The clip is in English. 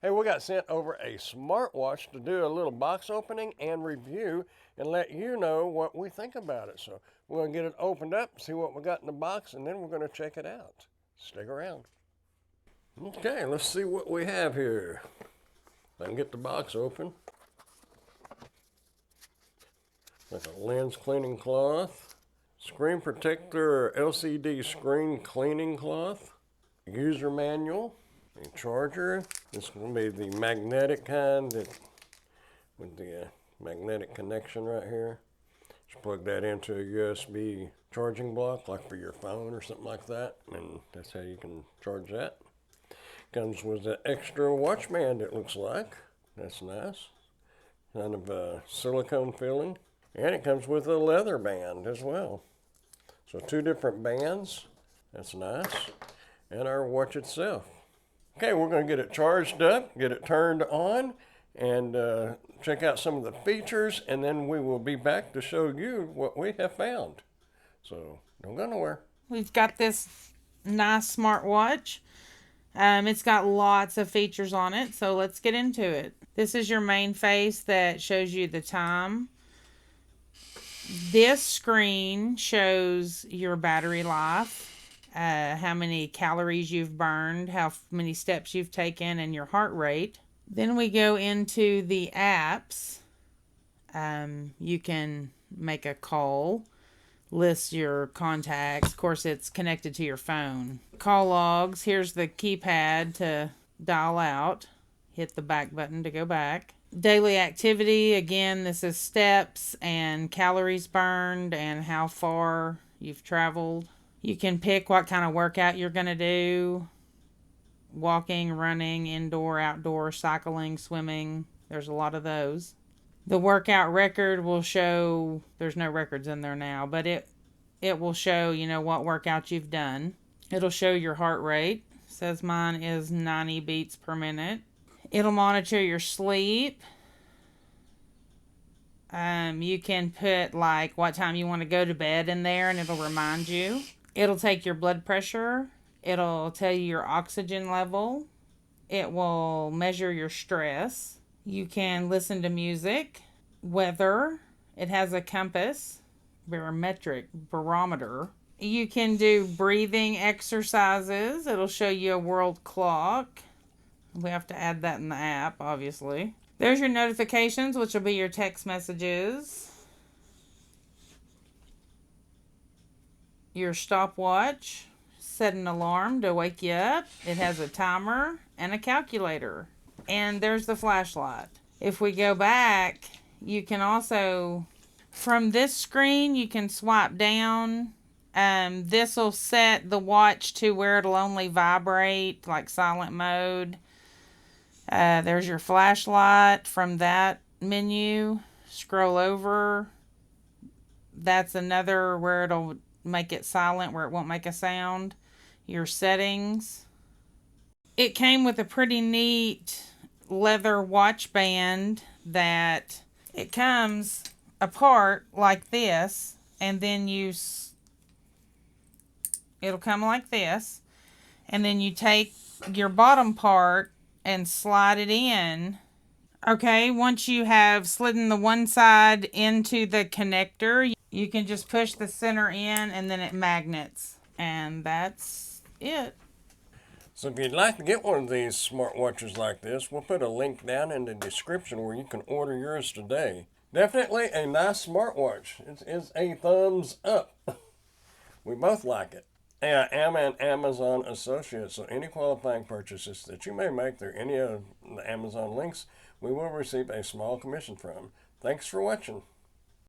Hey, we got sent over a smartwatch to do a little box opening and review and let you know what we think about it. So we're going to get it opened up, see what we got in the box, and then we're going to check it out. Stick around. Okay, let's see what we have here. I can get the box open. Like a lens cleaning cloth, screen protector LCD screen cleaning cloth, user manual, a charger. This is going to be the magnetic kind with the magnetic connection right here. Just plug that into a USB charging block, like for your phone or something like that, and that's how you can charge that. Comes with an extra watch band, it looks like. That's nice. Kind of a silicone feeling. And it comes with a leather band as well. So 2 different bands. That's nice. And our watch itself. Okay, we're going to get it charged up, get it turned on, and check out some of the features, and then we will be back to show you what we have found. So don't go nowhere. We've got this nice smartwatch. It's got lots of features on it, so let's get into it. This is your main face that shows you the time. This screen shows your battery life, how many calories you've burned, how many steps you've taken, and your heart rate. Then we go into the apps. You can make a call, list your contacts. Of course, it's connected to your phone. Call logs. Here's the keypad to dial out. Hit the back button to go back. Daily activity. Again, this is steps and calories burned and how far you've traveled. You can pick what kind of workout you're going to do. Walking, running, indoor, outdoor, cycling, swimming. There's a lot of those. The workout record will show, there's no records in there now, but it will show, what workout you've done. It'll show your heart rate. It says mine is 90 beats per minute. It'll monitor your sleep. You can put like what time you want to go to bed in there and it'll remind you. It'll take your blood pressure. It'll tell you your oxygen level. It will measure your stress. You can listen to music, weather. It has a compass, barometer. You can do breathing exercises. It'll show you a world clock. We have to add that in the app, obviously. There's your notifications, which will be your text messages. Your stopwatch. Set an alarm to wake you up. It has a timer and a calculator. And there's the flashlight. If we go back, you can also, from this screen, you can swipe down. This will set the watch to where it'll only vibrate, like silent mode. There's your flashlight from that menu. Scroll over. That's another where it'll make it silent, where it won't make a sound. Your settings. It came with a pretty neat leather watch band that it comes apart like this, and then it'll come like this, and then you take your bottom part and slide it in. Okay, once you have slidden the one side into the connector, you can just push the center in and then it magnets. And that's it. So if you'd like to get one of these smartwatches like this, we'll put a link down in the description where you can order yours today. Definitely a nice smartwatch. It is a thumbs up. We both like it. Hey, I am an Amazon associate, so any qualifying purchases that you may make through any of the Amazon links, we will receive a small commission from. Thanks for watching.